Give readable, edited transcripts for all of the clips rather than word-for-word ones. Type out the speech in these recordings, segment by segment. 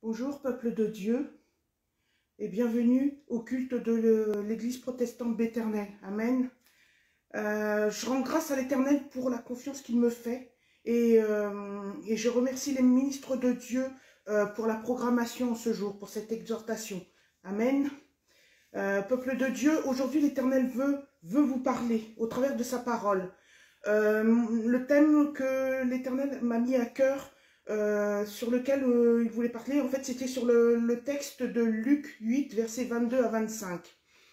Bonjour peuple de Dieu et bienvenue au culte de l'Église protestante d'Éternel. Amen. Je rends grâce à l'Éternel pour la confiance qu'il me fait et je remercie les ministres de Dieu pour la programmation en ce jour, pour cette exhortation. Amen. Peuple de Dieu, aujourd'hui l'Éternel veut vous parler au travers de sa parole. Le thème que l'Éternel m'a mis à cœur, sur lequel il voulait parler, en fait, c'était sur le texte de Luc 8, versets 22 à 25.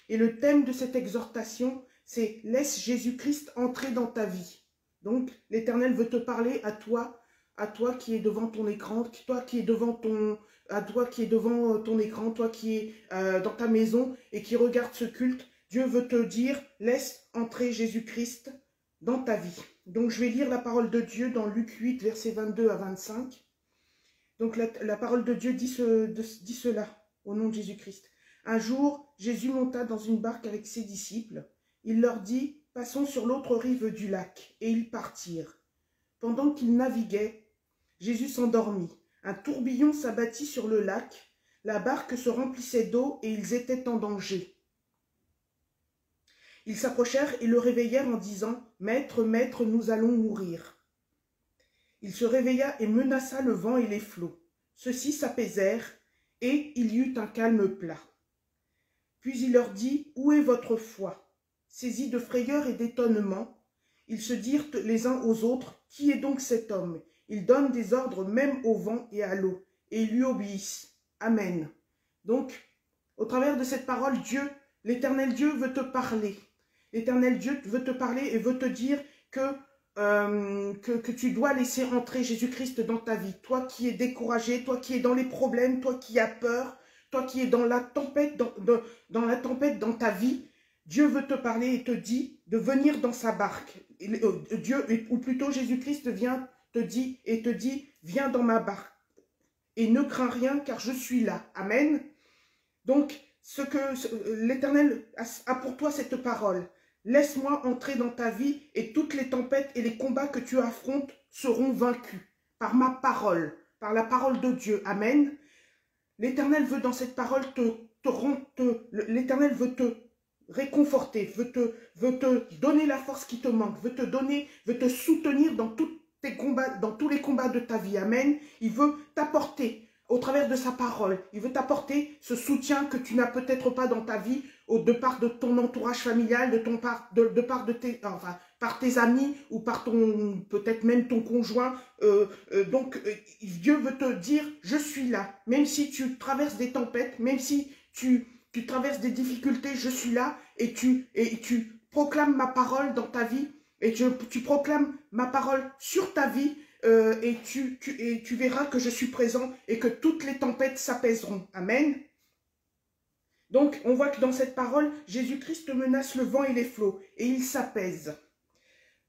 Et le thème de cette exhortation, c'est « Laisse Jésus-Christ entrer dans ta vie ». Donc, l'Éternel veut te parler à toi qui es devant ton écran, toi qui es devant ton écran, toi qui es dans ta maison et qui regarde ce culte. Dieu veut te dire « Laisse entrer Jésus-Christ dans ta vie ». Donc, je vais lire la parole de Dieu dans Luc 8, versets 22 à 25. Donc, la parole de Dieu dit cela, au nom de Jésus-Christ. Un jour, Jésus monta dans une barque avec ses disciples. Il leur dit, « Passons sur l'autre rive du lac. » Et ils partirent. Pendant qu'ils naviguaient, Jésus s'endormit. Un tourbillon s'abattit sur le lac. La barque se remplissait d'eau et ils étaient en danger. Ils s'approchèrent et le réveillèrent en disant, « Maître, Maître, nous allons mourir. » Il se réveilla et menaça le vent et les flots. Ceux-ci s'apaisèrent et il y eut un calme plat. Puis il leur dit, « Où est votre foi ?» Saisis de frayeur et d'étonnement, ils se dirent les uns aux autres, « Qui est donc cet homme ?» Il donne des ordres même au vent et à l'eau, et ils lui obéissent. Amen. Donc, au travers de cette parole, l'Éternel Dieu veut te parler. L'Éternel Dieu veut te parler et veut te dire que tu dois laisser entrer Jésus-Christ dans ta vie. Toi qui es découragé, toi qui es dans les problèmes, toi qui as peur, toi qui es dans la tempête, dans ta vie, Dieu veut te parler et te dit de venir dans sa barque. Ou plutôt Jésus-Christ vient te dit, viens dans ma barque et ne crains rien car je suis là. Amen. Donc, l'Éternel a pour toi cette parole. Laisse-moi entrer dans ta vie et toutes les tempêtes et les combats que tu affrontes seront vaincus par ma parole, par la parole de Dieu. Amen. L'Éternel veut dans cette parole l'Éternel veut te réconforter, veut te donner la force qui te manque, veut te soutenir dans tous les combats de ta vie. Amen. Il veut t'apporter au travers de sa parole, il veut t'apporter ce soutien que tu n'as peut-être pas dans ta vie, de part de ton entourage familial, par tes amis ou par peut-être même ton conjoint. Donc, Dieu veut te dire, je suis là. Même si tu traverses des tempêtes, même si tu traverses des difficultés, je suis là et tu proclames ma parole dans ta vie et tu proclames ma parole sur ta vie. Et tu verras que je suis présent et que toutes les tempêtes s'apaiseront. Amen. Donc, on voit que dans cette parole, Jésus-Christ menace le vent et les flots et il s'apaise.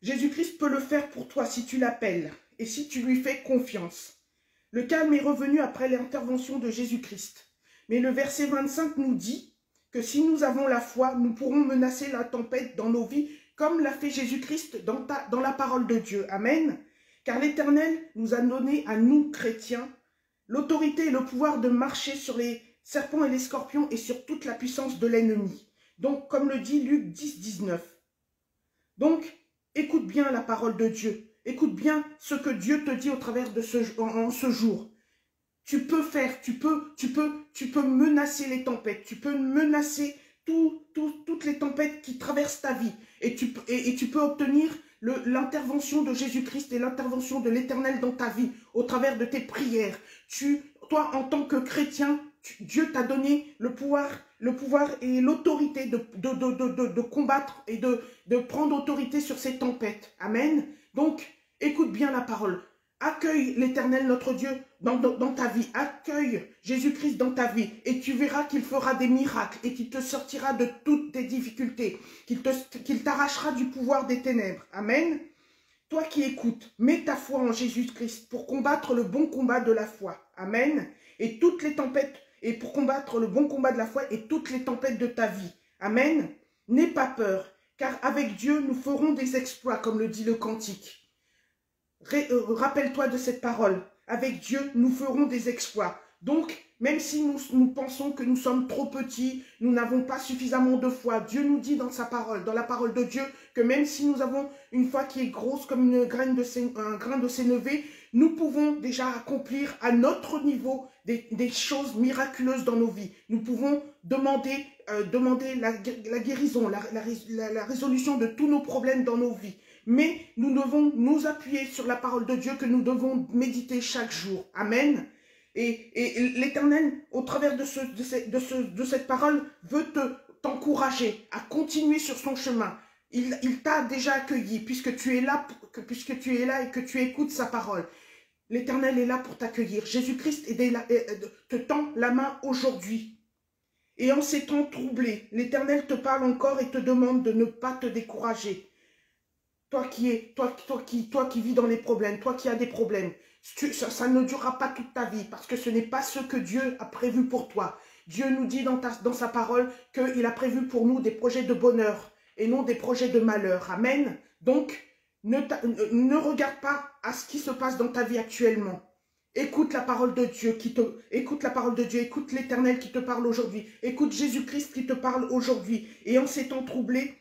Jésus-Christ peut le faire pour toi si tu l'appelles et si tu lui fais confiance. Le calme est revenu après l'intervention de Jésus-Christ. Mais le verset 25 nous dit que si nous avons la foi, nous pourrons menacer la tempête dans nos vies comme l'a fait Jésus-Christ dans la parole de Dieu. Amen. Car l'Éternel nous a donné à nous, chrétiens, l'autorité et le pouvoir de marcher sur les serpents et les scorpions et sur toute la puissance de l'ennemi. Donc, comme le dit Luc 10, 19. Donc, écoute bien la parole de Dieu. Écoute bien ce que Dieu te dit au travers de ce jour. Tu peux menacer les tempêtes. Tu peux menacer toutes les tempêtes qui traversent ta vie. Et tu peux obtenir l'intervention de Jésus-Christ et l'intervention de l'Éternel dans ta vie au travers de tes prières. Toi, en tant que chrétien, Dieu t'a donné le pouvoir et l'autorité de combattre et de prendre autorité sur ces tempêtes. Amen. Donc, écoute bien la parole. Accueille l'Éternel, notre Dieu, dans ta vie. Accueille Jésus-Christ dans ta vie. Et tu verras qu'il fera des miracles et qu'il te sortira de toutes tes difficultés. Qu'il t'arrachera du pouvoir des ténèbres. Amen. Toi qui écoutes, mets ta foi en Jésus-Christ pour combattre le bon combat de la foi. Amen. Et toutes les tempêtes, et pour combattre le bon combat de la foi et toutes les tempêtes de ta vie. Amen. N'aie pas peur, car avec Dieu, nous ferons des exploits, comme le dit le cantique. Rappelle-toi de cette parole. Avec Dieu, nous ferons des exploits. Donc, même si nous pensons que nous sommes trop petits, nous n'avons pas suffisamment de foi, Dieu nous dit dans sa parole, dans la parole de Dieu, que même si nous avons une foi qui est grosse comme un grain de sénévé, nous pouvons déjà accomplir à notre niveau des choses miraculeuses dans nos vies. Nous pouvons demander la guérison, la résolution de tous nos problèmes dans nos vies. Mais nous devons nous appuyer sur la parole de Dieu que nous devons méditer chaque jour. Amen. Et l'Éternel, au travers de cette parole, veut t'encourager à continuer sur son chemin. Il t'a déjà accueilli puisque tu es là et que tu écoutes sa parole. L'Éternel est là pour t'accueillir. Jésus-Christ te tend la main aujourd'hui. Et en ces temps troublés, l'Éternel te parle encore et te demande de ne pas te décourager. Toi qui vis dans les problèmes, toi qui as des problèmes, ça ne durera pas toute ta vie parce que ce n'est pas ce que Dieu a prévu pour toi. Dieu nous dit dans sa parole qu'il a prévu pour nous des projets de bonheur et non des projets de malheur. Amen. Donc, ne regarde pas à ce qui se passe dans ta vie actuellement. Écoute la parole de Dieu, écoute l'Éternel qui te parle aujourd'hui. Écoute Jésus-Christ qui te parle aujourd'hui. Et en ces temps troublés,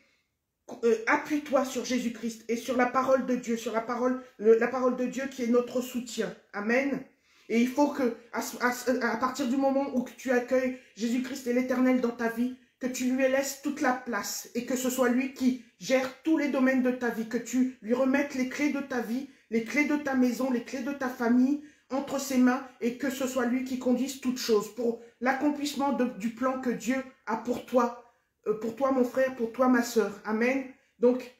appuie-toi sur Jésus-Christ et sur la parole de Dieu, sur la parole de Dieu qui est notre soutien. Amen. Et il faut que, à partir du moment où tu accueilles Jésus-Christ et l'Éternel dans ta vie, que tu lui laisses toute la place et que ce soit lui qui gère tous les domaines de ta vie, que tu lui remettes les clés de ta vie, les clés de ta maison, les clés de ta famille entre ses mains et que ce soit lui qui conduise toutes choses pour l'accomplissement du plan que Dieu a pour toi mon frère, pour toi ma sœur. Amen. Donc,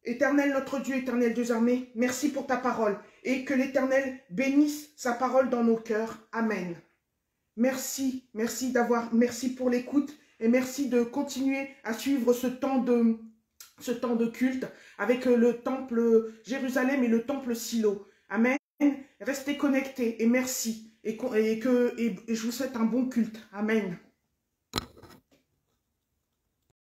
Éternel notre Dieu, Éternel Dieu armé, merci pour ta parole et que l'Éternel bénisse sa parole dans nos cœurs. Amen. Merci pour l'écoute et merci de continuer à suivre ce temps de culte avec le temple Jérusalem et le temple Silo. Amen. Restez connectés et merci et je vous souhaite un bon culte. Amen.